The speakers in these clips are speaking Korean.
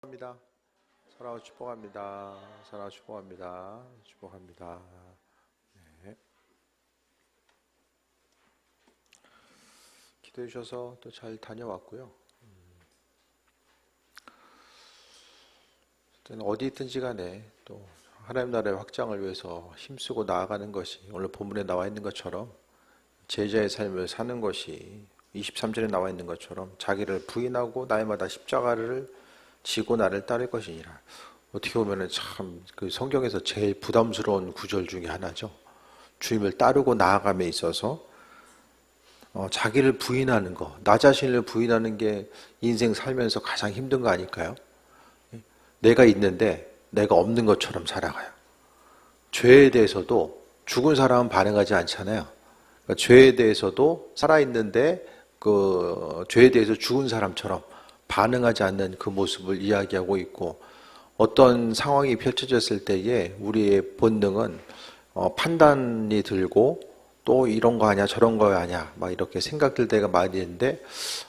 축복합니다. 사랑하고 축복합니다. 사랑하고 축복합니다. 축복합니다. 네. 기도해 주셔서 또 잘 다녀왔고요. 어디 있든지 간에 또 하나님 나라의 확장을 위해서 힘쓰고 나아가는 것이 오늘 본문에 나와 있는 것처럼 제자의 삶을 사는 것이 23절에 나와 있는 것처럼 자기를 부인하고 날마다 십자가를 지고 나를 따를 것이니라. 어떻게 보면 참 그 성경에서 제일 부담스러운 구절 중에 하나죠. 주님을 따르고 나아감에 있어서 자기를 부인하는 거, 나 자신을 부인하는 게 인생 살면서 가장 힘든 거 아닐까요? 내가 있는데 내가 없는 것처럼 살아가요. 죄에 대해서도 죽은 사람은 반응하지 않잖아요. 그러니까 죄에 대해서도 살아있는데 그 죄에 대해서 죽은 사람처럼 반응하지 않는 그 모습을 이야기하고 있고, 어떤 상황이 펼쳐졌을 때에 우리의 본능은 판단이 들고 또 이런 거 아니야 저런 거 아니야 막 이렇게 생각들 때가 많이 있는데,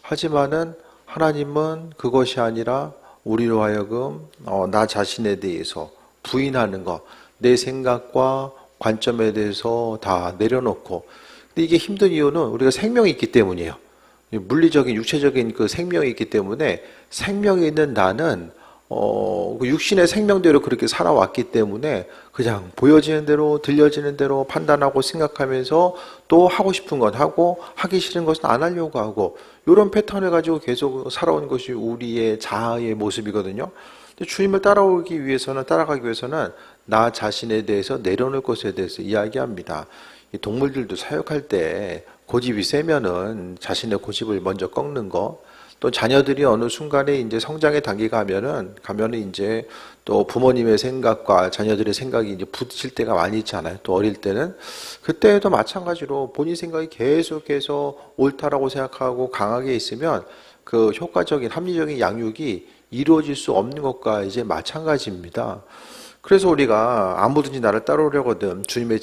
하지만은 하나님은 그것이 아니라 우리로 하여금 나 자신에 대해서 부인하는 거, 내 생각과 관점에 대해서 다 내려놓고. 근데 이게 힘든 이유는 우리가 생명이 있기 때문이에요. 물리적인 육체적인 그 생명이 있기 때문에, 생명이 있는 나는 그 육신의 생명대로 그렇게 살아왔기 때문에 그냥 보여지는 대로 들려지는 대로 판단하고 생각하면서 또 하고 싶은 건 하고 하기 싫은 것은 안 하려고 하고, 이런 패턴을 가지고 계속 살아온 것이 우리의 자아의 모습이거든요. 근데 주님을 따라가기 위해서는 나 자신에 대해서 내려놓을 것에 대해서 이야기합니다. 이 동물들도 사육할 때 고집이 세면은 자신의 고집을 먼저 꺾는 거, 또 자녀들이 어느 순간에 이제 성장의 단계가 가면은 이제 또 부모님의 생각과 자녀들의 생각이 이제 부딪힐 때가 많이 있잖아요. 또 어릴 때는 그때도 마찬가지로 본인 생각이 계속해서 옳다라고 생각하고 강하게 있으면 그 효과적인 합리적인 양육이 이루어질 수 없는 것과 이제 마찬가지입니다. 그래서 우리가 아무든지 나를 따라오려거든 주님의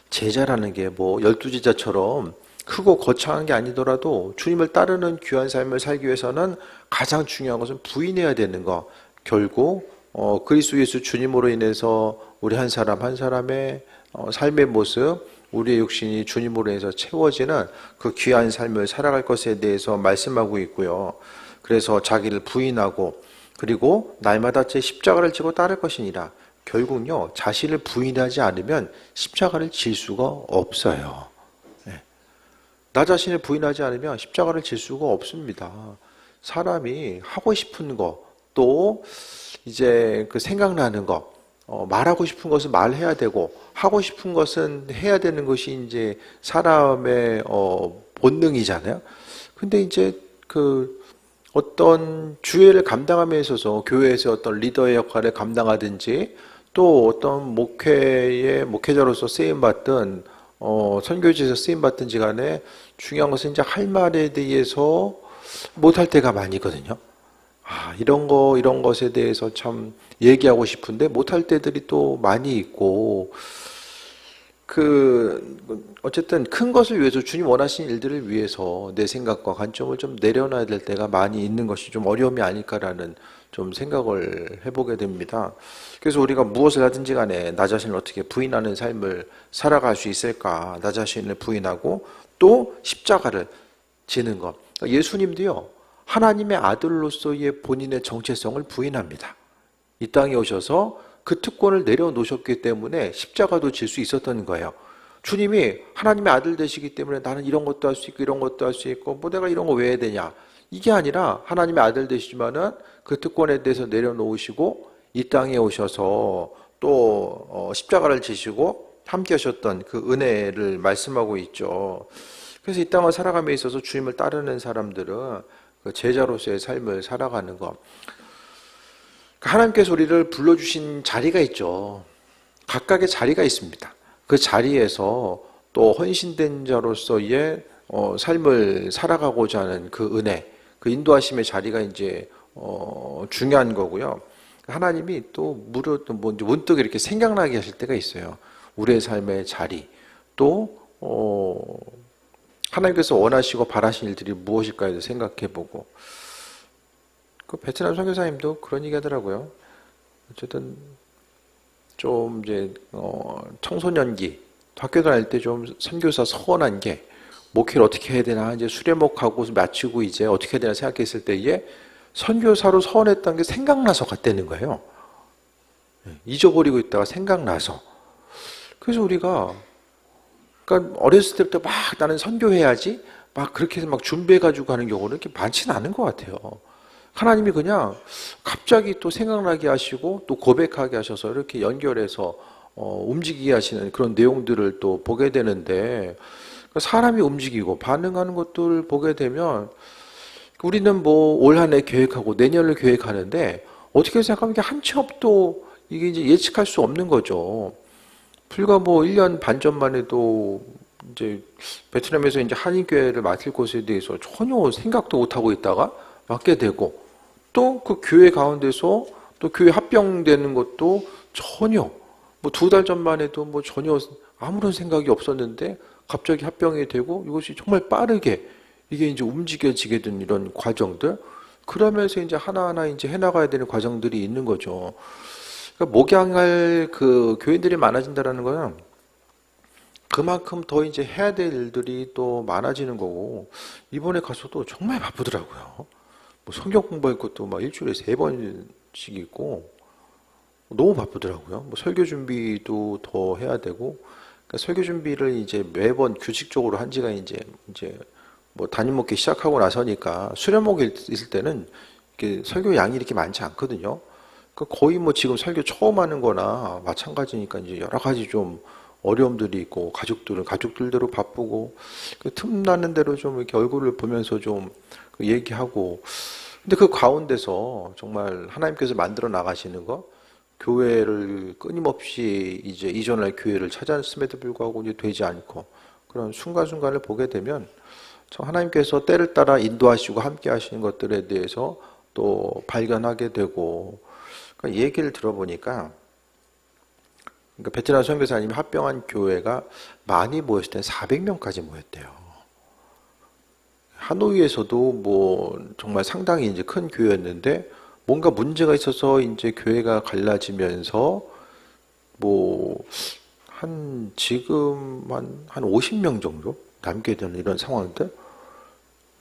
제자라는 게 뭐 12제자처럼 크고 거창한 게 아니더라도 주님을 따르는 귀한 삶을 살기 위해서는 가장 중요한 것은 부인해야 되는 거. 결국 그리스도 예수 주님으로 인해서 우리 한 사람 한 사람의 삶의 모습, 우리의 육신이 주님으로 인해서 채워지는 그 귀한 삶을 살아갈 것에 대해서 말씀하고 있고요. 그래서 자기를 부인하고 그리고 날마다 제 십자가를 지고 따를 것이니라. 결국요, 자신을 부인하지 않으면 십자가를 질 수가 없어요. 나 자신을 부인하지 않으면 십자가를 질 수가 없습니다. 사람이 하고 싶은 거, 또 이제 그 생각나는 거, 말하고 싶은 것은 말해야 되고, 하고 싶은 것은 해야 되는 것이 이제 사람의 본능이잖아요. 근데 이제 그 어떤 주회를 감당함에 있어서 교회에서 어떤 리더의 역할을 감당하든지, 또 어떤 목회자로서 쓰임받든 선교지에서 쓰임받든지 간에 중요한 것은 이제 할 말에 대해서 못할 때가 많이거든요. 이런 것에 대해서 참 얘기하고 싶은데 못할 때들이 또 많이 있고, 어쨌든 큰 것을 위해서 주님 원하시는 일들을 위해서 내 생각과 관점을 좀 내려놔야 될 때가 많이 있는 것이 좀 어려움이 아닐까라는 좀 생각을 해보게 됩니다. 그래서 우리가 무엇을 하든지 간에 나 자신을 어떻게 부인하는 삶을 살아갈 수 있을까? 나 자신을 부인하고 또 십자가를 지는 것. 예수님도요, 하나님의 아들로서의 본인의 정체성을 부인합니다. 이 땅에 오셔서 그 특권을 내려놓으셨기 때문에 십자가도 질 수 있었던 거예요. 주님이 하나님의 아들 되시기 때문에 나는 이런 것도 할 수 있고 이런 것도 할 수 있고 뭐 내가 이런 거 왜 해야 되냐, 이게 아니라 하나님의 아들 되시지만은 그 특권에 대해서 내려놓으시고 이 땅에 오셔서 또 십자가를 지시고 함께 하셨던 그 은혜를 말씀하고 있죠. 그래서 이 땅을 살아감에 있어서 주님을 따르는 사람들은 그 제자로서의 삶을 살아가는 것, 하나님께서 우리를 불러주신 자리가 있죠. 각각의 자리가 있습니다. 그 자리에서 또 헌신된 자로서의 삶을 살아가고자 하는 그 은혜, 그 인도하심의 자리가 이제 중요한 거고요. 하나님이 또 문득 이렇게 생각나게 하실 때가 있어요. 우리의 삶의 자리, 또 하나님께서 원하시고 바라신 일들이 무엇일까요? 생각해보고, 그 베트남 선교사님도 그런 얘기 하더라고요. 어쨌든 좀 이제 청소년기 학교 다닐 때 좀 선교사 서운한 게 목회를 어떻게 해야 되나 이제 수련목하고 마치고 이제 어떻게 해야 되나 생각했을 때 이게 선교사로 서운했던 게 생각나서 갔다는 거예요. 잊어버리고 있다가 생각나서. 그래서 우리가 그러니까 어렸을 때부터 막 나는 선교해야지 막 그렇게 해서 막 준비해가지고 가는 경우는 이렇게 많지는 않은 것 같아요. 하나님이 그냥 갑자기 또 생각나게 하시고 또 고백하게 하셔서 이렇게 연결해서 움직이게 하시는 그런 내용들을 또 보게 되는데 사람이 움직이고 반응하는 것들을 보게 되면 우리는 뭐 올 한 해 계획하고 내년을 계획하는데 어떻게 생각하면 이게 한 치 앞도 이게 이제 예측할 수 없는 거죠. 불과 뭐 1년 반 전만 해도 이제 베트남에서 이제 한인교회를 맡을 것에 대해서 전혀 생각도 못하고 있다가 맡게 되고 또 그 교회 가운데서 또 교회 합병되는 것도 전혀 뭐 2달 전만 해도 뭐 전혀 아무런 생각이 없었는데 갑자기 합병이 되고 이것이 정말 빠르게 이게 이제 움직여지게 된 이런 과정들 그러면서 이제 하나하나 이제 해나가야 되는 과정들이 있는 거죠. 그러니까 목양할 그 교인들이 많아진다라는 거는 그만큼 더 이제 해야 될 일들이 또 많아지는 거고 이번에 가서도 정말 바쁘더라고요. 뭐 성경 공부할 것도 막 일주일에 3번씩 있고 너무 바쁘더라고요. 뭐 설교 준비도 더 해야 되고 그러니까 설교 준비를 이제 매번 규칙적으로 한 지가 이제 뭐 담임 목회 시작하고 나서니까 수련목에 있을 때는 이렇게 설교 양이 이렇게 많지 않거든요. 그러니까 거의 뭐 지금 설교 처음 하는 거나 마찬가지니까 이제 여러 가지 좀 어려움들이 있고 가족들은 가족들대로 바쁘고 그 틈나는 대로 좀 이렇게 얼굴을 보면서 좀 얘기하고 근데 그 가운데서 정말 하나님께서 만들어 나가시는 거 교회를 끊임없이 이제 이전할 교회를 찾았음에도 불구하고 이제 되지 않고 그런 순간순간을 보게 되면 참 하나님께서 때를 따라 인도하시고 함께 하시는 것들에 대해서 또 발견하게 되고 그러니까 얘기를 들어보니까 그러니까 베트남 선교사님이 합병한 교회가 많이 모였을 때 400명까지 모였대요. 하노이에서도 뭐 정말 상당히 이제 큰 교회였는데 뭔가 문제가 있어서 이제 교회가 갈라지면서 뭐 지금 한 50명 정도 남게 되는 이런 상황들.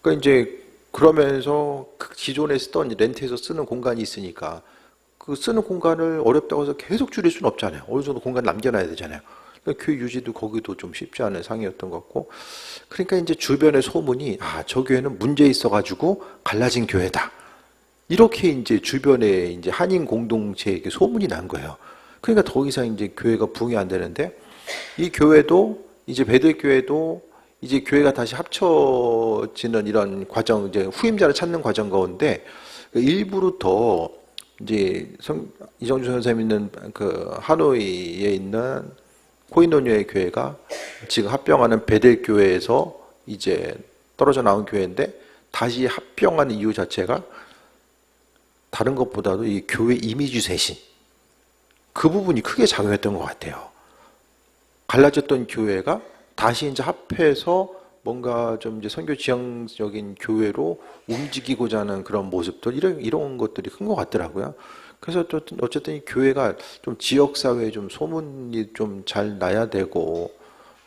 그러니까 이제 그러면서 그 기존에 쓰던 렌트에서 쓰는 공간이 있으니까 그 쓰는 공간을 어렵다고 해서 계속 줄일 수는 없잖아요. 어느 정도 공간 남겨놔야 되잖아요. 그러니까 교회 유지도 거기도 좀 쉽지 않은 상황이었던 것 같고. 그러니까 이제 주변의 소문이 저 교회는 문제 있어가지고 갈라진 교회다. 이렇게 이제 주변에 이제 한인 공동체에게 소문이 난 거예요. 그러니까 더 이상 이제 교회가 부흥이 안 되는데 이 교회도 이제 베들 교회도 이제 교회가 다시 합쳐지는 이런 과정, 이제 후임자를 찾는 과정 가운데 일부러 더 이제 이정주 선생님 있는 그 하노이에 있는 코이노뉴의 교회가 지금 합병하는 베델 교회에서 이제 떨어져 나온 교회인데 다시 합병하는 이유 자체가 다른 것보다도 이 교회 이미지 쇄신 그 부분이 크게 작용했던 것 같아요. 갈라졌던 교회가 다시 이제 합해서 뭔가 좀 이제 선교 지향적인 교회로 움직이고자 하는 그런 모습들 이런 것들이 큰 것 같더라고요. 그래서 또 어쨌든 이 교회가 좀 지역 사회에 좀 소문이 좀 잘 나야 되고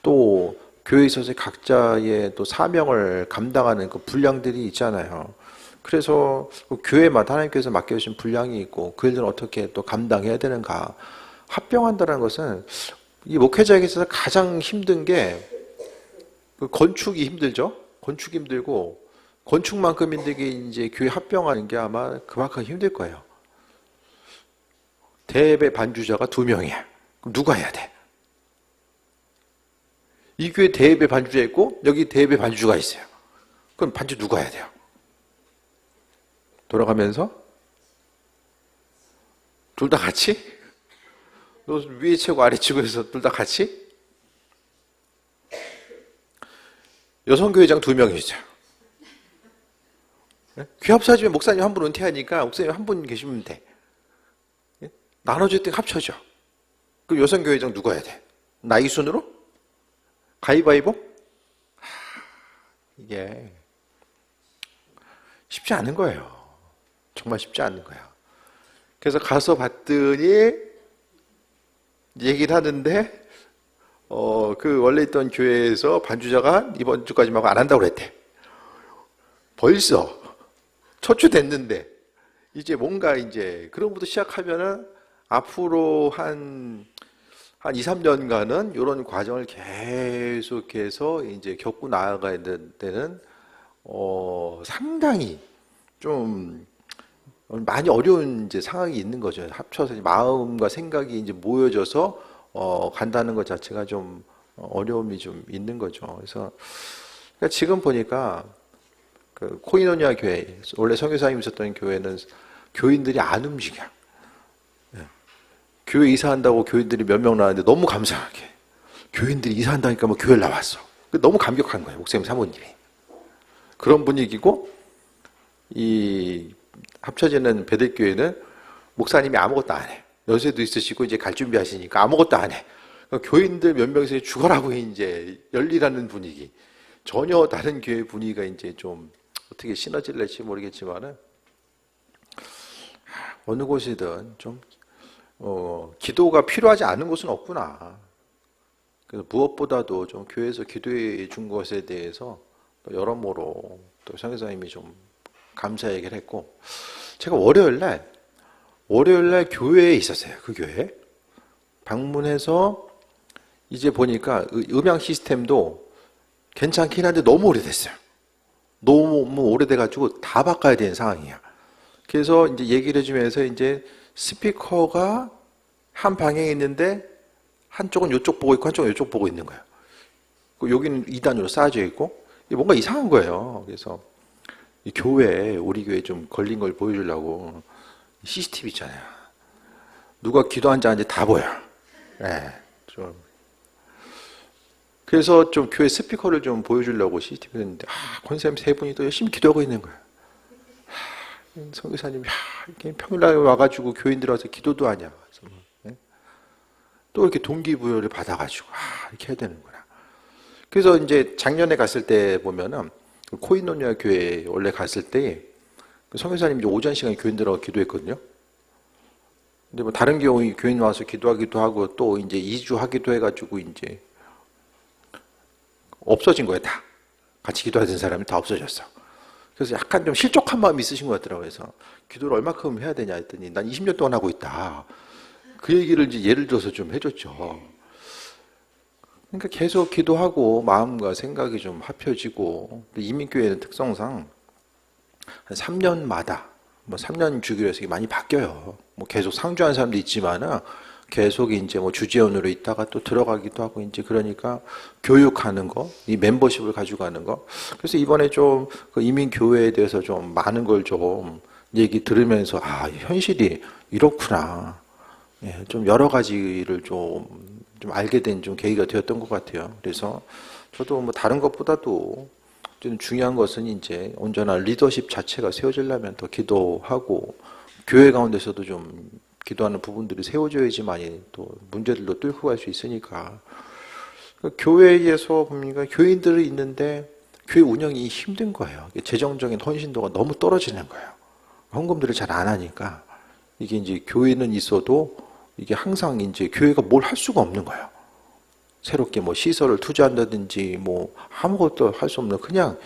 또 교회에 있어서 각자의 또 사명을 감당하는 그 분량들이 있잖아요. 그래서 그 교회마다 하나님께서 맡겨주신 분량이 있고 그 일들은 어떻게 또 감당해야 되는가. 합병한다는 것은 이 목회자에게 있어서 가장 힘든 게 그 건축이 힘들죠. 건축이 힘들고 건축만큼 힘들게 이제 교회 합병하는 게 아마 그만큼 힘들 거예요. 대예배 반주자가 2명이야. 그럼 누가 해야 돼? 이 교회 대예배 반주자 있고 여기 대예배 반주가 있어요. 그럼 반주 누가 해야 돼요? 돌아가면서 둘 다 같이? 너 위에 치고 아래 치고 해서 둘 다 같이? 여성교회장 2명이죠. 귀합사지면 목사님 한 분 은퇴하니까 목사님 한 분 계시면 돼. 나눠질 때 합쳐져. 그럼 여성교회장 누가 해야 돼? 나이 순으로? 가위바위보? 이게 쉽지 않은 거예요. 정말 쉽지 않은 거야. 그래서 가서 봤더니 얘기를 하는데 그 원래 있던 교회에서 반주자가 이번 주까지 말고 안 한다고 그랬대. 벌써 초추됐는데 이제 뭔가 이제 그런 것부터 시작하면은 앞으로 한 2, 3년간은 이런 과정을 계속해서 이제 겪고 나아가야 되는 상당히 좀 많이 어려운 이제 상황이 있는 거죠. 합쳐서 마음과 생각이 이제 모여져서 간다는 것 자체가 좀 어려움이 좀 있는 거죠. 그래서 그러니까 지금 보니까 그 코이노니아 교회, 원래 선교사님 있었던 교회는 교인들이 안 움직여. 교회 이사한다고 교인들이 몇 명 나왔는데 너무 감사하게 교인들이 이사한다니까 뭐 교회를 나왔어. 너무 감격한 거예요. 목사님 사모님이. 그런 분위기고 이 합쳐지는 베들교회는 목사님이 아무것도 안 해. 연세도 있으시고 이제 갈 준비하시니까 아무것도 안 해. 그러니까 교인들 몇 명이서 죽어라고 이제 열리라는 분위기. 전혀 다른 교회 분위기가 이제 좀 어떻게 시너지를 낼지 모르겠지만은 어느 곳이든 좀 기도가 필요하지 않은 곳은 없구나. 그래서 무엇보다도 좀 교회에서 기도해 준 것에 대해서 또 여러모로 또 선교사님이 좀 감사 얘기를 했고, 제가 월요일 날 교회에 있었어요. 그 교회 방문해서 이제 보니까 음향 시스템도 괜찮긴 한데 너무 오래됐어요. 너무 오래돼가지고 다 바꿔야 되는 상황이야. 그래서 이제 얘기를 해주면서 이제 스피커가 한 방향에 있는데 한쪽은 이쪽 보고 있고 한쪽은 이쪽 보고 있는 거예요. 여기는 2단으로 쌓여져 있고 뭔가 이상한 거예요. 그래서 이 우리 교회 좀 걸린 걸 보여주려고 CCTV 있잖아요. 누가 기도한지 하는지 다 보여. 네, 좀. 그래서 좀 교회 스피커를 좀 보여주려고 CCTV 했는데 권사님 세 분이 또 열심히 기도하고 있는 거예요. 선교사님이 이렇게 평일날 와가지고 교인들 와서 기도도 하냐. 또 이렇게 동기부여를 받아가지고 이렇게 해야 되는구나. 그래서 이제 작년에 갔을 때 보면은 코이노니아 교회 원래 갔을 때 선교사님이 오전 시간에 교인들하고 기도했거든요. 근데 뭐 다른 경우 교인 와서 기도하기도 하고 또 이제 2주 하기도 해가지고 이제 없어진 거예요, 다. 같이 기도하던 사람이 다 없어졌어. 그래서 약간 좀 실족한 마음이 있으신 것 같더라고요. 그래서 기도를 얼마큼 해야 되냐 했더니 난 20년 동안 하고 있다. 그 얘기를 이제 예를 들어서 좀 해줬죠. 그러니까 계속 기도하고 마음과 생각이 좀 합혀지고 이민교회는 특성상 한 3년마다 뭐 3년 주기로 해서 많이 바뀌어요. 뭐 계속 상주하는 사람도 있지만은 계속 이제 뭐 주재원으로 있다가 또 들어가기도 하고 이제 그러니까 교육하는 거, 이 멤버십을 가지고 가는 거. 그래서 이번에 좀 그 이민교회에 대해서 좀 많은 걸 좀 얘기 들으면서 현실이 이렇구나. 예, 좀 여러 가지를 좀 알게 된 좀 계기가 되었던 것 같아요. 그래서 저도 뭐 다른 것보다도 좀 중요한 것은 이제 온전한 리더십 자체가 세워지려면 더 기도하고 교회 가운데서도 좀 기도하는 부분들이 세워져야지만이 또 문제들도 뚫고 갈 수 있으니까. 교회에서 보니까 교인들이 있는데 교회 운영이 힘든 거예요. 재정적인 헌신도가 너무 떨어지는 거예요. 헌금들을 잘 안 하니까 이게 이제 교회는 있어도 이게 항상 이제 교회가 뭘 할 수가 없는 거예요. 새롭게 뭐 시설을 투자한다든지 뭐 아무것도 할 수 없는 그냥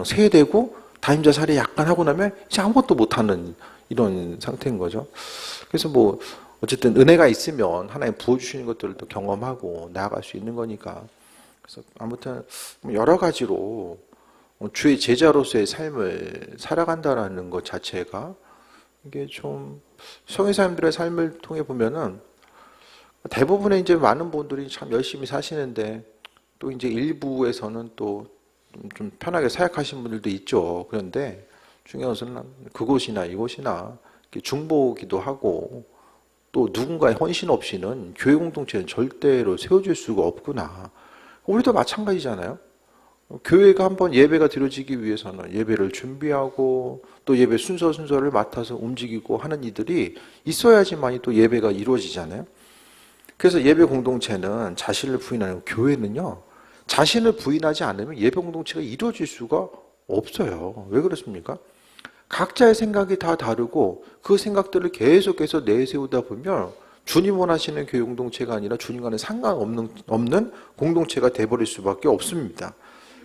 세대고 다임자 살이 약간 하고 나면 이제 아무것도 못하는 이런 상태인 거죠. 그래서 뭐 어쨌든 은혜가 있으면 하나님 부어주시는 것들을 또 경험하고 나아갈 수 있는 거니까. 그래서 아무튼 여러 가지로 주의 제자로서의 삶을 살아간다라는 것 자체가 이게 좀 성인사님들의 삶을 통해 보면은 대부분의 이제 많은 분들이 참 열심히 사시는데 또 이제 일부에서는 또 좀 편하게 사역하시는 분들도 있죠. 그런데 중요한 것은 그곳이나 이곳이나 중보기도 하고 또 누군가의 헌신 없이는 교회 공동체는 절대로 세워질 수가 없구나. 우리도 마찬가지잖아요. 교회가 한번 예배가 드려지기 위해서는 예배를 준비하고 또 예배 순서를 맡아서 움직이고 하는 이들이 있어야지만이 또 예배가 이루어지잖아요. 그래서 예배 공동체는 자신을 부인하는 교회는요. 자신을 부인하지 않으면 예배 공동체가 이루어질 수가 없어요. 왜 그렇습니까? 각자의 생각이 다 다르고 그 생각들을 계속해서 내세우다 보면 주님 원하시는 교회 공동체가 아니라 주님과는 상관없는 공동체가 돼버릴 수밖에 없습니다.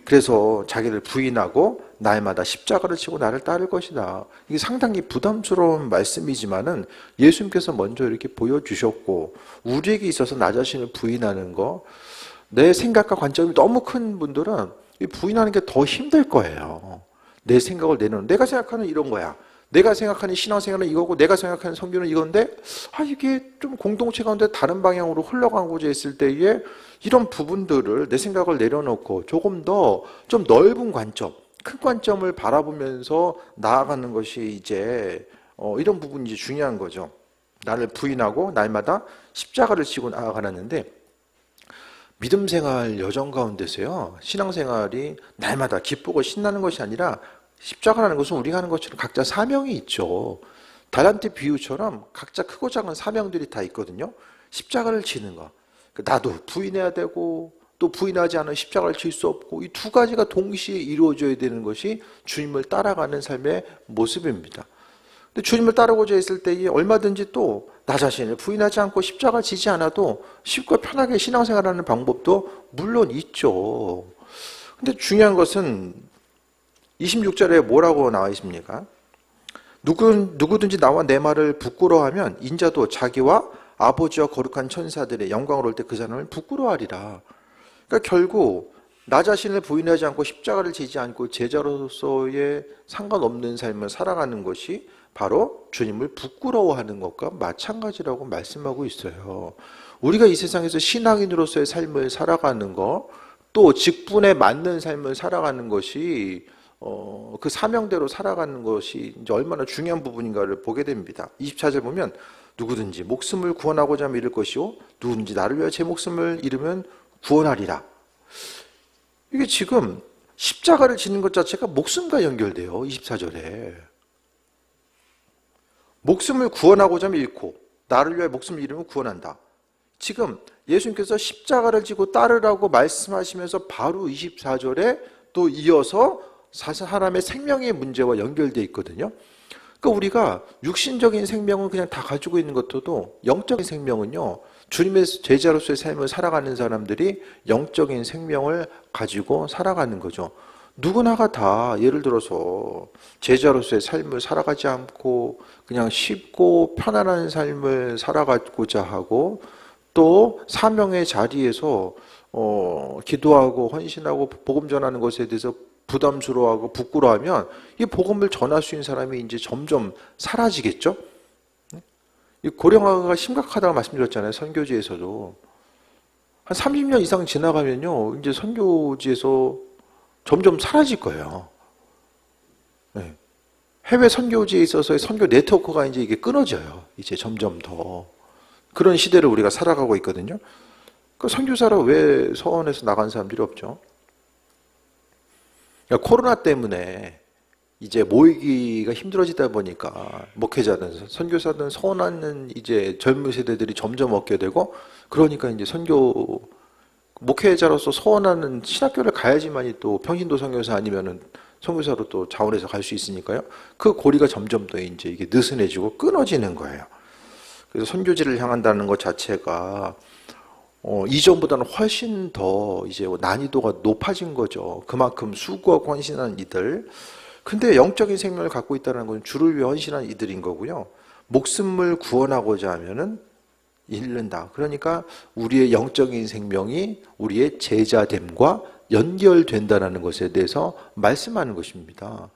그래서 자기를 부인하고 날마다 십자가를 지고 나를 따를 것이다. 이게 상당히 부담스러운 말씀이지만은 예수님께서 먼저 이렇게 보여주셨고, 우리에게 있어서 나 자신을 부인하는 거, 내 생각과 관점이 너무 큰 분들은 이 부인하는 게 더 힘들 거예요. 내 생각을 내놓는, 내가 생각하는 이런 거야. 내가 생각하는 신앙생활은 이거고 내가 생각하는 선교는 이건데 이게 좀 공동체 가운데 다른 방향으로 흘러가고자 했을 때에 이런 부분들을 내 생각을 내려놓고 조금 더 좀 넓은 관점, 큰 관점을 바라보면서 나아가는 것이 이제 이런 부분이 이제 중요한 거죠. 나를 부인하고 날마다 십자가를 지고 나아가라는데, 믿음 생활 여정 가운데서요, 신앙생활이 날마다 기쁘고 신나는 것이 아니라 십자가라는 것은 우리가 하는 것처럼 각자 사명이 있죠. 달란트 비유처럼 각자 크고 작은 사명들이 다 있거든요. 십자가를 지는 거. 나도 부인해야 되고 또 부인하지 않으면 십자가를 질 수 없고, 이 두 가지가 동시에 이루어져야 되는 것이 주님을 따라가는 삶의 모습입니다. 근데 주님을 따르고자 했을 때에 얼마든지 또 나 자신을 부인하지 않고 십자가 지지 않아도 쉽고 편하게 신앙생활하는 방법도 물론 있죠. 근데 중요한 것은 26절에 뭐라고 나와 있습니까? 누구든지 나와 내 말을 부끄러워하면 인자도 자기와 아버지와 거룩한 천사들의 영광을 올 때 그 사람을 부끄러워하리라. 그러니까 결국 나 자신을 부인하지 않고 십자가를 지지 않고 제자로서의 상관없는 삶을 살아가는 것이 바로 주님을 부끄러워하는 것과 마찬가지라고 말씀하고 있어요. 우리가 이 세상에서 신앙인으로서의 삶을 살아가는 것, 또 직분에 맞는 삶을 살아가는 것이 그 사명대로 살아가는 것이 이제 얼마나 중요한 부분인가를 보게 됩니다. 24절 보면 누구든지 목숨을 구원하고자 하면 잃을 것이요 누구든지 나를 위하여 제 목숨을 잃으면 구원하리라. 이게 지금 십자가를 지는 것 자체가 목숨과 연결돼요. 24절에. 목숨을 구원하고자 하면 잃고 나를 위하여 목숨을 잃으면 구원한다. 지금 예수님께서 십자가를 지고 따르라고 말씀하시면서 바로 24절에 또 이어서 사람의 생명의 문제와 연결되어 있거든요. 그러니까 우리가 육신적인 생명은 그냥 다 가지고 있는 것도 영적인 생명은요, 주님의 제자로서의 삶을 살아가는 사람들이 영적인 생명을 가지고 살아가는 거죠. 누구나가 다 예를 들어서 제자로서의 삶을 살아가지 않고 그냥 쉽고 편안한 삶을 살아가고자 하고, 또 사명의 자리에서 기도하고 헌신하고 복음 전하는 것에 대해서 부담스러워하고 부끄러워하면 이 복음을 전할 수 있는 사람이 이제 점점 사라지겠죠? 이 고령화가 심각하다고 말씀드렸잖아요. 선교지에서도. 한 30년 이상 지나가면요, 이제 선교지에서 점점 사라질 거예요. 네. 해외 선교지에 있어서의 선교 네트워크가 이제 이게 끊어져요. 이제 점점 더. 그런 시대를 우리가 살아가고 있거든요. 그 선교사로 왜 서원에서 나간 사람들이 없죠? 그러니까 코로나 때문에 이제 모이기가 힘들어지다 보니까 목회자든 선교사든 서원하는 이제 젊은 세대들이 점점 없게 되고, 그러니까 이제 목회자로서 서원하는 신학교를 가야지만이 또 평신도 선교사 아니면은 선교사로 또 자원해서 갈 수 있으니까요. 그 고리가 점점 더 이제 이게 느슨해지고 끊어지는 거예요. 그래서 선교지를 향한다는 것 자체가 이전보다는 훨씬 더 이제 난이도가 높아진 거죠. 그만큼 수고하고 헌신한 이들. 근데 영적인 생명을 갖고 있다는 건 주를 위해 헌신한 이들인 거고요. 목숨을 구원하고자 하면은 잃는다. 그러니까 우리의 영적인 생명이 우리의 제자됨과 연결된다는 것에 대해서 말씀하는 것입니다.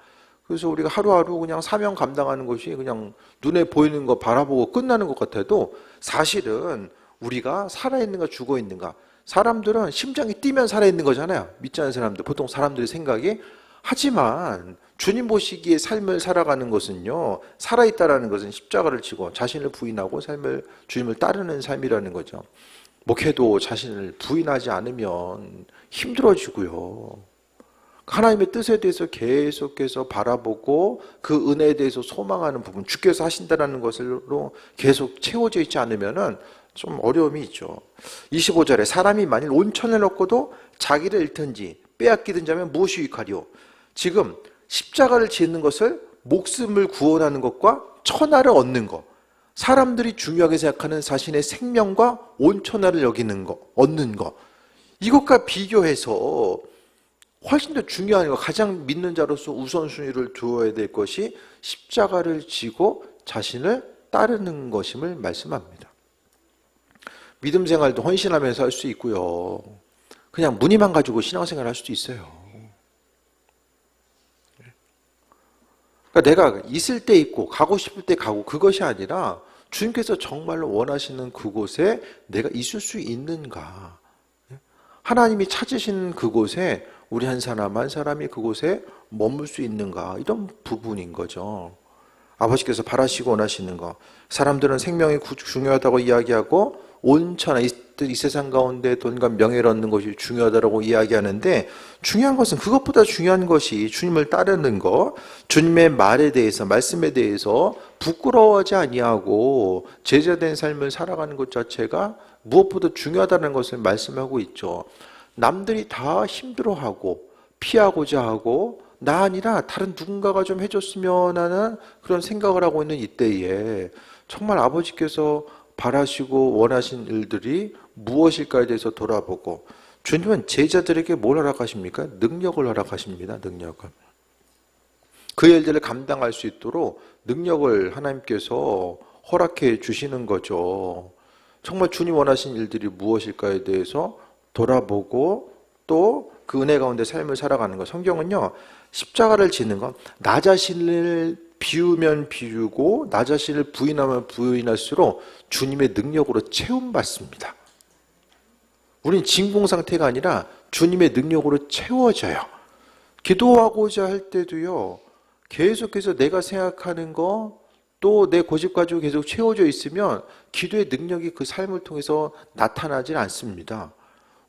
그래서 우리가 하루하루 그냥 사명 감당하는 것이 그냥 눈에 보이는 거 바라보고 끝나는 것 같아도 사실은 우리가 살아있는가 죽어있는가. 사람들은 심장이 뛰면 살아있는 거잖아요. 믿지 않는 사람들, 보통 사람들의 생각이. 하지만 주님 보시기에 삶을 살아가는 것은요, 살아있다라는 것은 십자가를 지고 자신을 부인하고 주님을 따르는 삶이라는 거죠. 목회도 자신을 부인하지 않으면 힘들어지고요. 하나님의 뜻에 대해서 계속해서 바라보고 그 은혜에 대해서 소망하는 부분, 주께서 하신다는 것으로 계속 채워져 있지 않으면은 좀 어려움이 있죠. 25절에 사람이 만일 온천을 얻고도 자기를 잃든지 빼앗기든지 하면 무엇이 유익하리요? 지금 십자가를 지는 것을 목숨을 구원하는 것과 천하를 얻는 것, 사람들이 중요하게 생각하는 자신의 생명과 온천하를 여기는 것, 얻는 것, 이것과 비교해서 훨씬 더 중요한 것, 가장 믿는 자로서 우선순위를 두어야 될 것이 십자가를 지고 자신을 따르는 것임을 말씀합니다. 믿음 생활도 헌신하면서 할 수 있고요. 그냥 무늬만 가지고 신앙생활 할 수도 있어요. 그러니까 내가 있을 때 있고 가고 싶을 때 가고 그것이 아니라 주님께서 정말로 원하시는 그곳에 내가 있을 수 있는가. 하나님이 찾으시는 그곳에 우리 한 사람 한 사람이 그곳에 머물 수 있는가. 이런 부분인 거죠. 아버지께서 바라시고 원하시는 것. 사람들은 생명이 중요하다고 이야기하고 온천하 이 세상 가운데 돈과 명예를 얻는 것이 중요하다고 이야기하는데 중요한 것은 그것보다 중요한 것이 주님을 따르는 것, 주님의 말에 대해서 말씀에 대해서 부끄러워하지 아니하고 제자된 삶을 살아가는 것 자체가 무엇보다 중요하다는 것을 말씀하고 있죠. 남들이 다 힘들어하고 피하고자 하고 나 아니라 다른 누군가가 좀 해줬으면 하는 그런 생각을 하고 있는 이때에 정말 아버지께서 바라시고 원하신 일들이 무엇일까에 대해서 돌아보고 주님은 제자들에게 뭘 허락하십니까? 능력을 허락하십니다. 능력을. 그 일들을 감당할 수 있도록 능력을 하나님께서 허락해 주시는 거죠. 정말 주님 원하신 일들이 무엇일까에 대해서 돌아보고 또 그 은혜 가운데 삶을 살아가는 것. 성경은요, 십자가를 지는 건 나 자신을 비우면 비우고 나 자신을 부인하면 부인할수록 주님의 능력으로 채움받습니다. 우린 진공 상태가 아니라 주님의 능력으로 채워져요. 기도하고자 할 때도요, 계속해서 내가 생각하는 거 또 내 고집 가지고 계속 채워져 있으면 기도의 능력이 그 삶을 통해서 나타나질 않습니다.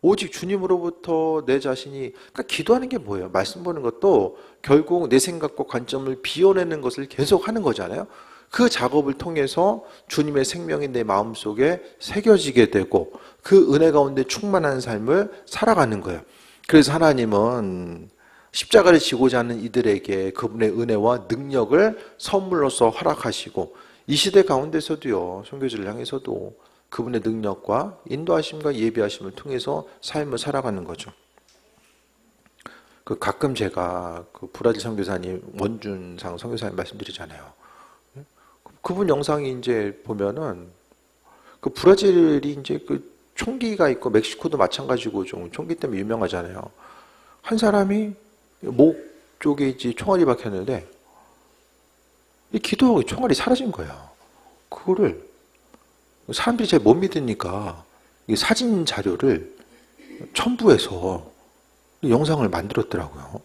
오직 주님으로부터 내 자신이, 그러니까 기도하는 게 뭐예요? 말씀 보는 것도 결국 내 생각과 관점을 비워내는 것을 계속 하는 거잖아요. 그 작업을 통해서 주님의 생명이 내 마음속에 새겨지게 되고 그 은혜 가운데 충만한 삶을 살아가는 거예요. 그래서 하나님은 십자가를 지고자 하는 이들에게 그분의 은혜와 능력을 선물로서 허락하시고 이 시대 가운데서도요, 선교지를 향해서도 그분의 능력과 인도하심과 예비하심을 통해서 삶을 살아가는 거죠. 가끔 제가 브라질 선교사님 원준상 선교사님 말씀드리잖아요. 그분 영상이 이제 보면은 브라질이 이제 총기가 있고 멕시코도 마찬가지고 좀 총기 때문에 유명하잖아요. 한 사람이 목 쪽에 이제 총알이 박혔는데 이 기도하고 총알이 사라진 거예요. 그거를 사람들이 잘 못 믿으니까 사진 자료를 첨부해서 영상을 만들었더라고요.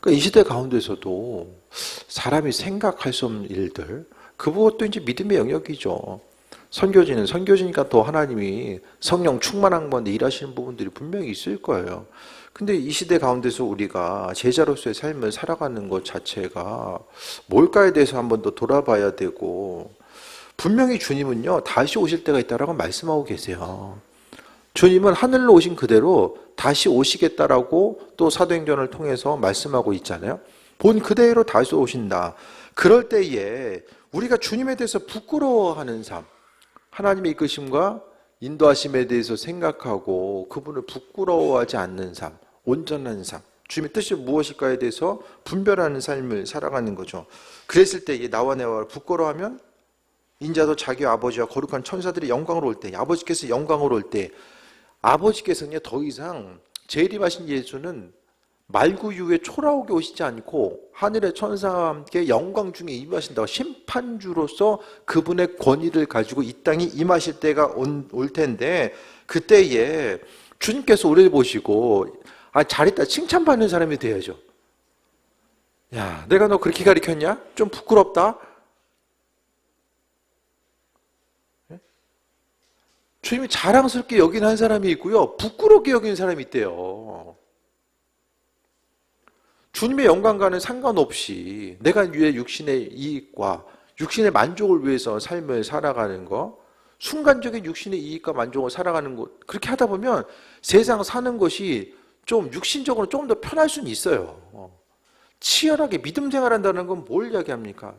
그러니까 이 시대 가운데서도 사람이 생각할 수 없는 일들, 그것도 이제 믿음의 영역이죠. 선교지는 선교지니까 또 하나님이 성령 충만한 건데 일하시는 부분들이 분명히 있을 거예요. 근데 이 시대 가운데서 우리가 제자로서의 삶을 살아가는 것 자체가 뭘까에 대해서 한번 더 돌아봐야 되고, 분명히 주님은요, 다시 오실 때가 있다라고 말씀하고 계세요. 주님은 하늘로 오신 그대로 다시 오시겠다라고 또 사도행전을 통해서 말씀하고 있잖아요. 본 그대로 다시 오신다. 그럴 때에 우리가 주님에 대해서 부끄러워하는 삶, 하나님의 이끄심과 인도하심에 대해서 생각하고 그분을 부끄러워하지 않는 삶, 온전한 삶, 주님의 뜻이 무엇일까에 대해서 분별하는 삶을 살아가는 거죠. 그랬을 때 나와 내와 부끄러워하면 인자도 자기 아버지와 거룩한 천사들이 영광으로 올 때, 아버지께서 영광으로 올 때, 아버지께서는 더 이상 재림하신 예수는 말구유에 초라하게 오시지 않고 하늘의 천사와 함께 영광 중에 임하신다고, 심판주로서 그분의 권위를 가지고 이 땅에 임하실 때가 올 텐데, 그때에 주님께서 우리를 보시고 잘했다 칭찬받는 사람이 돼야죠. 야, 내가 너 그렇게 가르쳤냐? 좀 부끄럽다. 주님이 자랑스럽게 여긴 한 사람이 있고요, 부끄럽게 여기는 사람이 있대요. 주님의 영광과는 상관없이 내가 위해 육신의 이익과 육신의 만족을 위해서 삶을 살아가는 거, 순간적인 육신의 이익과 만족을 살아가는 것, 그렇게 하다 보면 세상 사는 것이 좀 육신적으로 좀 더 편할 수는 있어요. 치열하게 믿음 생활한다는 건 뭘 이야기합니까?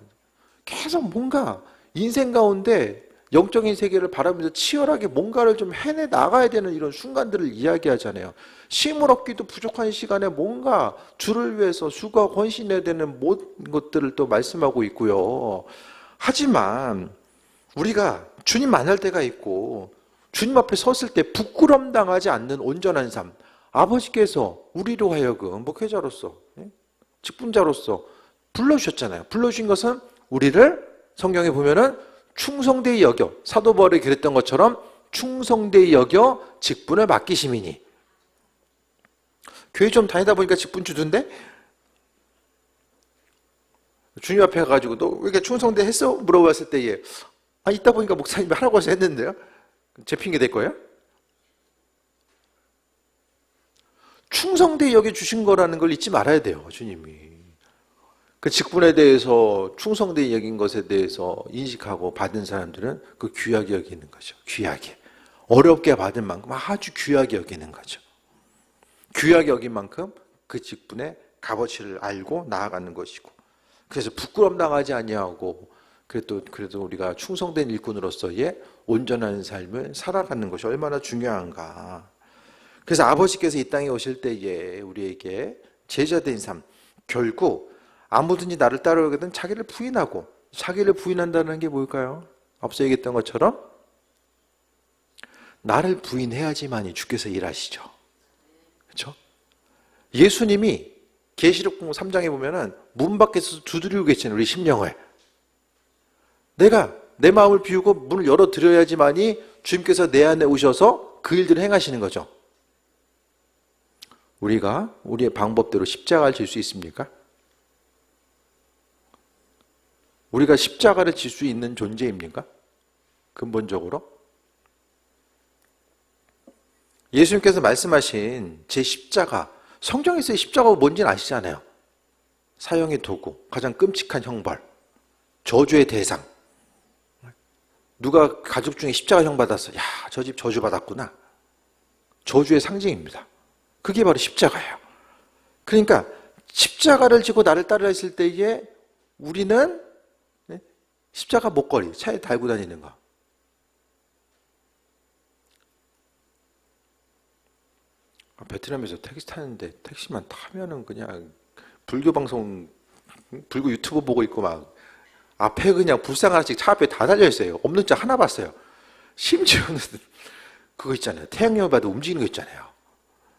계속 뭔가 인생 가운데 영적인 세계를 바라보면서 치열하게 뭔가를 좀 해내 나가야 되는 이런 순간들을 이야기하잖아요. 쉼을 얻기도 부족한 시간에 뭔가 주를 위해서 수고와 헌신해야 되는 모든 것들을 또 말씀하고 있고요. 하지만 우리가 주님 만날 때가 있고 주님 앞에 섰을 때 부끄럼 당하지 않는 온전한 삶, 아버지께서 우리로 하여금 목회자로서 직분자로서 불러주셨잖아요. 불러주신 것은 우리를 성경에 보면은 충성되이 여겨, 사도 바울이 그랬던 것처럼 충성되이 여겨 직분을 맡기심이니. 교회 좀 다니다 보니까 직분 주던데 주님 앞에 가가지고 너 왜 이렇게 충성대 했어? 물어봤을 때에 있다 보니까 목사님이 하라고 해서 했는데요. 제 핑계 될 거예요? 충성되이 여겨 주신 거라는 걸 잊지 말아야 돼요. 주님이. 그 직분에 대해서 충성되이 여긴 것에 대해서 인식하고 받은 사람들은 그 귀하게 여기는 거죠. 귀하게. 어렵게 받은 만큼 아주 귀하게 여기는 거죠. 귀하게 여긴 만큼 그 직분의 값어치를 알고 나아가는 것이고, 그래서 부끄럼 당하지 아니하고 그래도 우리가 충성된 일꾼으로서의 온전한 삶을 살아가는 것이 얼마나 중요한가. 그래서 아버지께서 이 땅에 오실 때에 우리에게 제자된 삶, 결국 아무든지 나를 따르거든 자기를 부인하고, 자기를 부인한다는 게 뭘까요? 앞서 얘기했던 것처럼 나를 부인해야지만이 주께서 일하시죠. 그렇죠? 예수님이 계시록 3장에 보면은 문 밖에서 두드리고 계시는 우리 심령을, 내가 내 마음을 비우고 문을 열어드려야지만이 주님께서 내 안에 오셔서 그 일들을 행하시는 거죠. 우리가 우리의 방법대로 십자가를 질 수 있습니까? 우리가 십자가를 질 수 있는 존재입니까? 근본적으로? 예수님께서 말씀하신 제 십자가, 성경에서의 십자가가 뭔지는 아시잖아요. 사형의 도구, 가장 끔찍한 형벌, 저주의 대상. 누가 가족 중에 십자가형 받았어. 야, 저 집 저주 받았구나. 저주의 상징입니다. 그게 바로 십자가예요. 그러니까 십자가를 지고 나를 따르라 했을 때에 우리는 십자가 목걸이, 차에 달고 다니는 거. 베트남에서 택시 타는데 택시만 타면은 그냥 불교 방송, 불교 유튜브 보고 있고 막 앞에 그냥 불상 하나씩 차 앞에 다 달려있어요. 없는 차 하나 봤어요. 심지어는 그거 있잖아요. 태양열을 봐도 움직이는 거 있잖아요.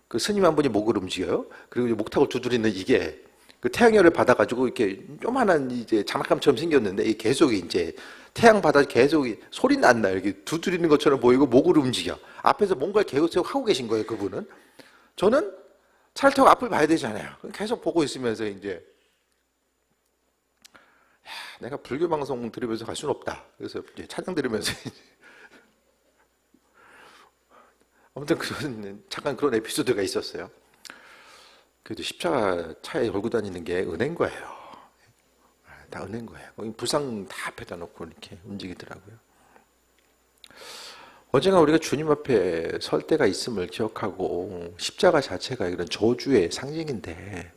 그 스님 한 분이 목을 움직여요. 그리고 목탁을 두드리는 이게 그 태양열을 받아가지고 이렇게 요만한 이제 장난감처럼 생겼는데 이 계속 이제 태양 받아 계속 소리는 안 나요. 이렇게 두드리는 것처럼 보이고 목을 움직여. 앞에서 뭔가를 계속 하고 계신 거예요. 그분은. 저는 차를 타고 앞을 봐야 되잖아요. 계속 보고 있으면서 이제 내가 불교 방송 들으면서 갈 수는 없다. 그래서 이제 찬양 들으면서 아무튼 잠깐 그런 에피소드가 있었어요. 그래도 십자가 차에 걸고 다니는 게 은혜인 거예요. 다 은혜인 거예요. 불상 다 앞에다 놓고 이렇게 움직이더라고요. 언젠가 우리가 주님 앞에 설 때가 있음을 기억하고, 십자가 자체가 이런 저주의 상징인데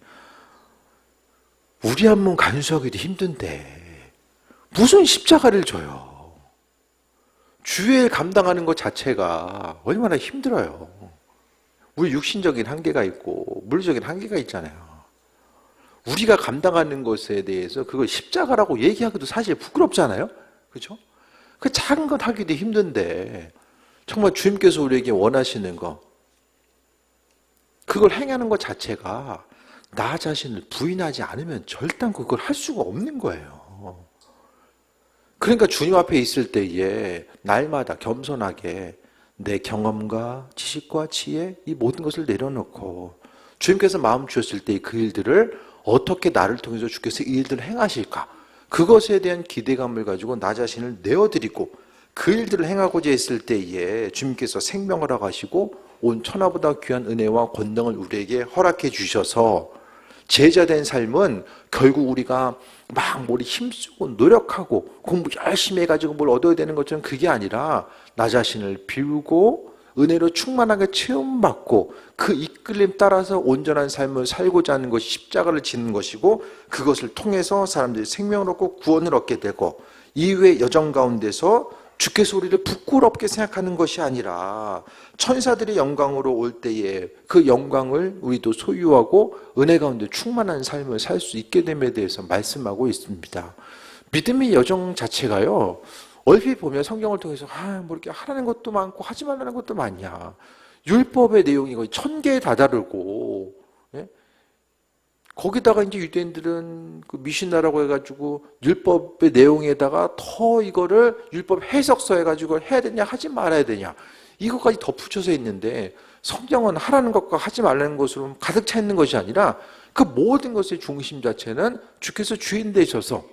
우리 한 몸 간수하기도 힘든데 무슨 십자가를 져요. 주의 감당하는 것 자체가 얼마나 힘들어요. 우리 육신적인 한계가 있고 물리적인 한계가 있잖아요. 우리가 감당하는 것에 대해서 그걸 십자가라고 얘기하기도 사실 부끄럽잖아요. 그렇죠? 그 작은 것 하기도 힘든데 정말 주님께서 우리에게 원하시는 거, 그걸 행하는 것 자체가 나 자신을 부인하지 않으면 절단코 그걸 할 수가 없는 거예요. 그러니까 주님 앞에 있을 때에 날마다 겸손하게 내 경험과 지식과 지혜, 이 모든 것을 내려놓고 주님께서 마음 주셨을 때 그 일들을 어떻게 나를 통해서 주께서 이 일들을 행하실까, 그것에 대한 기대감을 가지고 나 자신을 내어드리고 그 일들을 행하고자 했을 때에 주님께서 생명을 허락하시고 온 천하보다 귀한 은혜와 권능을 우리에게 허락해 주셔서, 제자된 삶은 결국 우리가 막 머리 힘쓰고 노력하고 공부 열심히 해가지고 뭘 얻어야 되는 것처럼 그게 아니라 나 자신을 비우고 은혜로 충만하게 체험받고 그 이끌림 따라서 온전한 삶을 살고자 하는 것이 십자가를 지는 것이고, 그것을 통해서 사람들이 생명을 얻고 구원을 얻게 되고, 이후의 여정 가운데서 주께서 우리를 부끄럽게 생각하는 것이 아니라 천사들이 영광으로 올 때에 그 영광을 우리도 소유하고 은혜 가운데 충만한 삶을 살 수 있게 됨에 대해서 말씀하고 있습니다. 믿음의 여정 자체가요, 얼핏 보면 성경을 통해서 뭐 이렇게 하라는 것도 많고 하지 말라는 것도 많냐, 율법의 내용이 거의 1000개에 다다르고, 예? 거기다가 이제 유대인들은 그 미신나라고 해가지고 율법의 내용에다가 더 이거를 율법 해석서 해가지고 해야 되냐 하지 말아야 되냐, 이것까지 덧붙여서 있는데, 성경은 하라는 것과 하지 말라는 것으로 가득 차 있는 것이 아니라 그 모든 것의 중심 자체는 주께서 주인 되셔서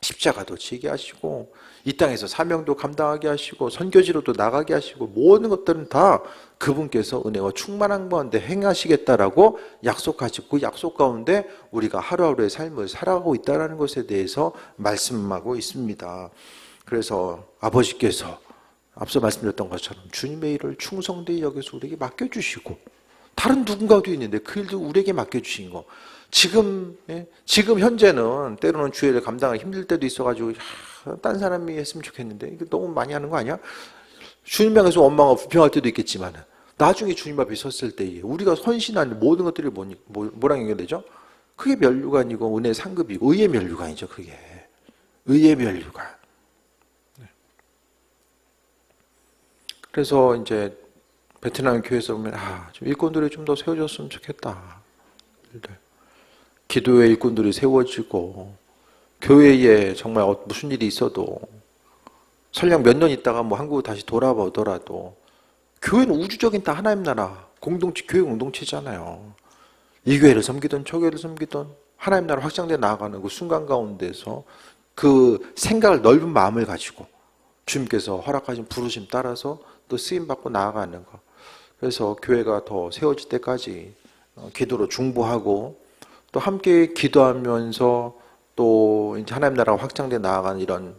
십자가도 지게 하시고 이 땅에서 사명도 감당하게 하시고 선교지로도 나가게 하시고 모든 것들은 다 그분께서 은혜와 충만한 가운데 행하시겠다라고 약속하시고, 그 약속 가운데 우리가 하루하루의 삶을 살아가고 있다는 것에 대해서 말씀하고 있습니다. 그래서 아버지께서 앞서 말씀드렸던 것처럼 주님의 일을 충성되이 여겨서 우리에게 맡겨주시고, 다른 누군가도 있는데 그 일도 우리에게 맡겨주신 거, 지금 현재는 때로는 주의를 감당하기 힘들 때도 있어가지고 딴 사람이 했으면 좋겠는데 이거 너무 많이 하는 거 아니야? 주님 향해서 원망하고 불평할 때도 있겠지만, 나중에 주님 앞에 섰을 때에 우리가 헌신한 모든 것들이 뭐랑 연결되죠? 그게 면류관이고 은혜 상급이고 의의 면류관이죠. 그게 의의 면류관. 그래서 이제 베트남 교회에서 보면 좀 일꾼들이 좀 더 세워졌으면 좋겠다. 기도의 일꾼들이 세워지고, 교회에 정말 무슨 일이 있어도 설령 몇 년 있다가 뭐 한국으로 다시 돌아오더라도 교회는 우주적인 다 하나님 나라 공동체, 교회 공동체잖아요. 이 교회를 섬기든 저 교회를 섬기든 하나님 나라 확장돼 나아가는 그 순간 가운데서 그 생각을, 넓은 마음을 가지고 주님께서 허락하신 부르심 따라서 또 쓰임받고 나아가는 것. 그래서 교회가 더 세워질 때까지 기도로 중보하고 또 함께 기도하면서 또 이제 하나님 나라가 확장돼 나아가는 이런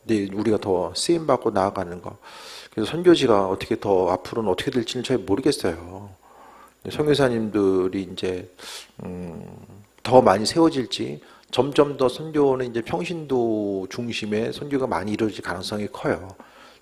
우리가 더 쓰임 받고 나아가는 것. 그래서 선교지가 어떻게 더 앞으로는 어떻게 될지는 잘 모르겠어요. 선교사님들이 이제 더 많이 세워질지, 점점 더 선교는 이제 평신도 중심의 선교가 많이 이루어질 가능성이 커요.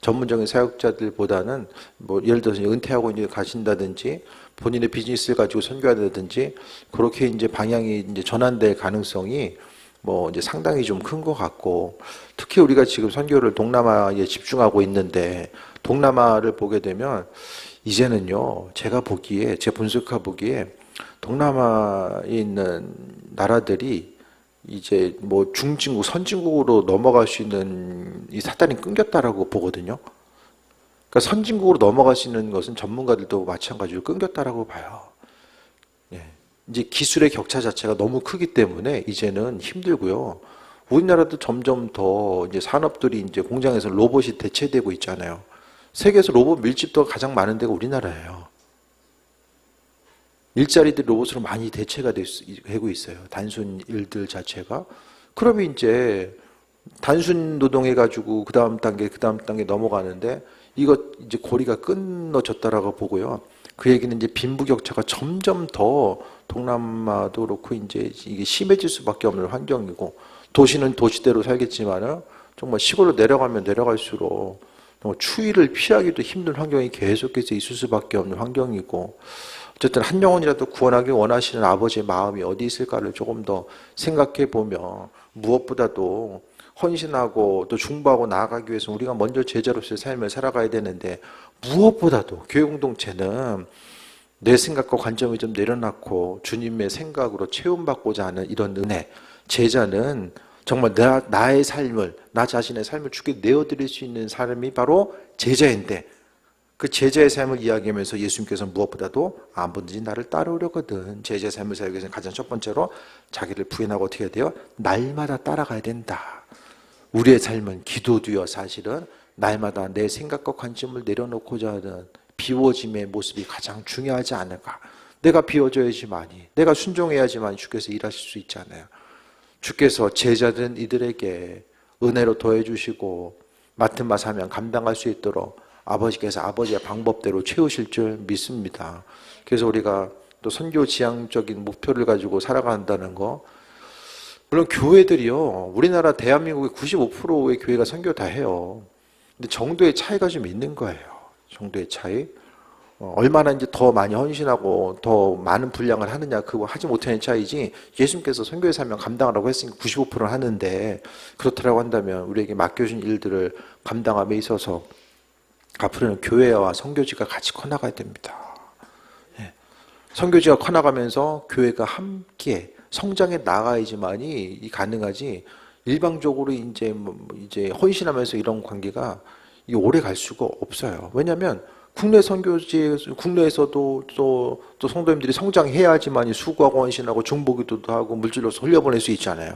전문적인 사역자들보다는 뭐 예를 들어서 은퇴하고 이제 가신다든지 본인의 비즈니스를 가지고 선교한다든지 그렇게 이제 방향이 이제 전환될 가능성이 뭐 이제 상당히 좀 큰 것 같고, 특히 우리가 지금 선교를 동남아에 집중하고 있는데, 동남아를 보게 되면 이제는요, 제가 분석해 보기에 동남아에 있는 나라들이 이제 뭐 중진국, 선진국으로 넘어갈 수 있는 이 사단이 끊겼다라고 보거든요. 그러니까 선진국으로 넘어갈 수 있는 것은 전문가들도 마찬가지로 끊겼다라고 봐요. 예. 이제 기술의 격차 자체가 너무 크기 때문에 이제는 힘들고요. 우리나라도 점점 더 이제 산업들이 이제 공장에서 로봇이 대체되고 있잖아요. 세계에서 로봇 밀집도가 가장 많은 데가 우리나라예요. 일자리들이 로봇으로 많이 대체가 되고 있어요. 단순 일들 자체가. 그러면 이제 단순 노동해가지고 그 다음 단계 넘어가는데, 이거 이제 고리가 끊어졌다라고 보고요. 그 얘기는 이제 빈부격차가 점점 더 동남아도 그렇고 이제 이게 심해질 수밖에 없는 환경이고, 도시는 도시대로 살겠지만은 정말 시골로 내려가면 내려갈수록 추위를 피하기도 힘든 환경이 계속해서 있을 수밖에 없는 환경이고, 어쨌든 한 영혼이라도 구원하기 원하시는 아버지의 마음이 어디 있을까를 조금 더 생각해 보면, 무엇보다도 헌신하고 또 중보하고 나아가기 위해서 우리가 먼저 제자로서의 삶을 살아가야 되는데, 무엇보다도 교회 공동체는 내 생각과 관점을 좀 내려놓고 주님의 생각으로 체험받고자 하는 이런 은혜, 제자는 정말 나의 삶을, 나 자신의 삶을 주께 내어드릴 수 있는 사람이 바로 제자인데, 그 제자의 삶을 이야기하면서 예수님께서 무엇보다도 아버지 나를 따르려거든. 제자의 삶을 살기 위해서는 가장 첫 번째로 자기를 부인하고 어떻게 해야 돼요? 날마다 따라가야 된다. 우리의 삶은 기도도요, 사실은 날마다 내 생각과 관점을 내려놓고자 하는 비워짐의 모습이 가장 중요하지 않을까. 내가 비워져야지만이, 내가 순종해야지만 주께서 일하실 수 있잖아요. 주께서 제자된 이들에게 은혜로 더해주시고 맡은 바 사명 감당할 수 있도록 아버지께서 아버지의 방법대로 채우실 줄 믿습니다. 그래서 우리가 또 선교 지향적인 목표를 가지고 살아간다는 거, 물론 교회들이요, 우리나라 대한민국의 95%의 교회가 선교 다 해요. 근데 정도의 차이가 좀 있는 거예요. 정도의 차이. 얼마나 이제 더 많이 헌신하고 더 많은 분량을 하느냐, 그거 하지 못하는 차이지, 예수님께서 선교의 사명 감당하라고 했으니까 95%는 하는데, 그렇다고 한다면 우리에게 맡겨준 일들을 감당함에 있어서 앞으로는 교회와 선교지가 같이 커나가야 됩니다. 선교지가 커나가면서 교회가 함께 성장해 나가야지만이 가능하지, 일방적으로 이제 헌신하면서 이런 관계가 오래 갈 수가 없어요. 왜냐하면 국내 선교지, 국내에서도 또 성도님들이 성장해야지만이 수고하고 헌신하고 중보기도도 하고 물질로서 흘려보낼 수 있잖아요.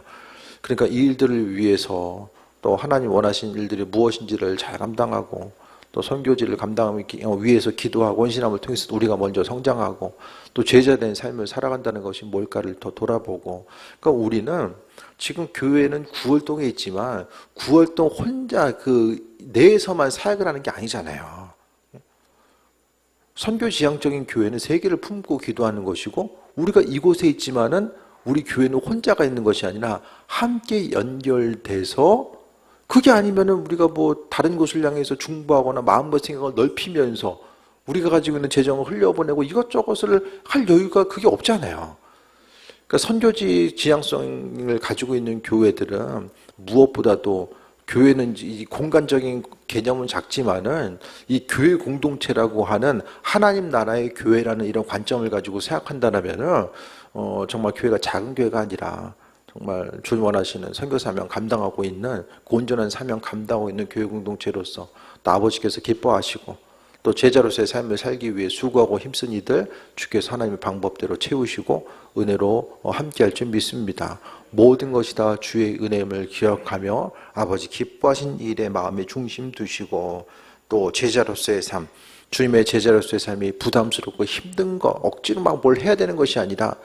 그러니까 이 일들을 위해서 또 하나님 원하신 일들이 무엇인지를 잘 감당하고, 또 선교지를 감당하기 위해서 기도하고 헌신함을 통해서 우리가 먼저 성장하고, 또 제자된 삶을 살아간다는 것이 뭘까를 더 돌아보고. 그러니까 우리는 지금 교회는 구월동에 있지만 구월동 혼자 그 내에서만 사역을 하는 게 아니잖아요. 선교 지향적인 교회는 세계를 품고 기도하는 것이고, 우리가 이곳에 있지만은 우리 교회는 혼자가 있는 것이 아니라 함께 연결돼서, 그게 아니면은 우리가 뭐 다른 곳을 향해서 중보하거나 마음과 생각을 넓히면서 우리가 가지고 있는 재정을 흘려보내고 이것저것을 할 여유가 그게 없잖아요. 그러니까 선교지 지향성을 가지고 있는 교회들은 무엇보다도, 교회는 이 공간적인 개념은 작지만은 이 교회 공동체라고 하는 하나님 나라의 교회라는 이런 관점을 가지고 생각한다면은 정말 교회가 작은 교회가 아니라 정말 주님 원하시는 선교 사명 감당하고 있는, 그 온전한 사명 감당하고 있는 교회 공동체로서 또 아버지께서 기뻐하시고, 또 제자로서의 삶을 살기 위해 수고하고 힘쓴 이들 주께서 하나님의 방법대로 채우시고 은혜로 함께할 줄 믿습니다. 모든 것이 다 주의 은혜임을 기억하며 아버지 기뻐하신 일에 마음에 중심 두시고, 또 제자로서의 삶, 주님의 제자로서의 삶이 부담스럽고 힘든 거, 억지로 막 뭘 해야 되는 것이 아니라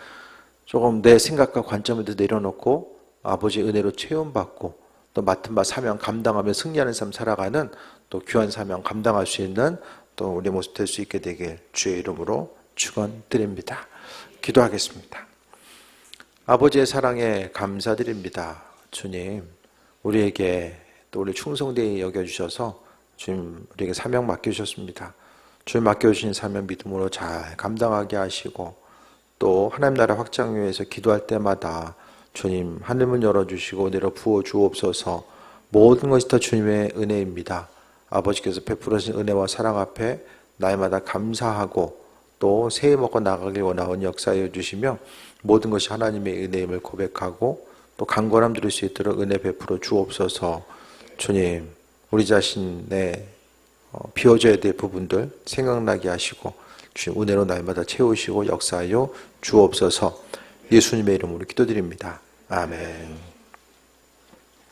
조금 내 생각과 관점을 내려놓고 아버지의 은혜로 체험받고, 또 맡은 바 사명 감당하며 승리하는 삶 살아가는, 또 귀한 사명 감당할 수 있는 또 우리 모습 될 수 있게 되길 주의 이름으로 축원드립니다. 기도하겠습니다. 아버지의 사랑에 감사드립니다. 주님, 우리에게 또 우리 충성되게 여겨주셔서 주님 우리에게 사명 맡겨주셨습니다. 주님 맡겨주신 사명 믿음으로 잘 감당하게 하시고, 또 하나님 나라 확장 위해서 기도할 때마다 주님 하늘문 열어주시고 내려 부어 주옵소서. 모든 것이 다 주님의 은혜입니다. 아버지께서 베풀으신 은혜와 사랑 앞에 날마다 감사하고 또 새해 먹고 나가길 원하는 역사해 주시며, 모든 것이 하나님의 은혜임을 고백하고 또 강건함 드릴 수 있도록 은혜 베풀어 주옵소서. 주님, 우리 자신의 비워져야 될 부분들 생각나게 하시고 주님 은혜로 날마다 채우시고 역사하여 주옵소서. 예수님의 이름으로 기도드립니다. 아멘.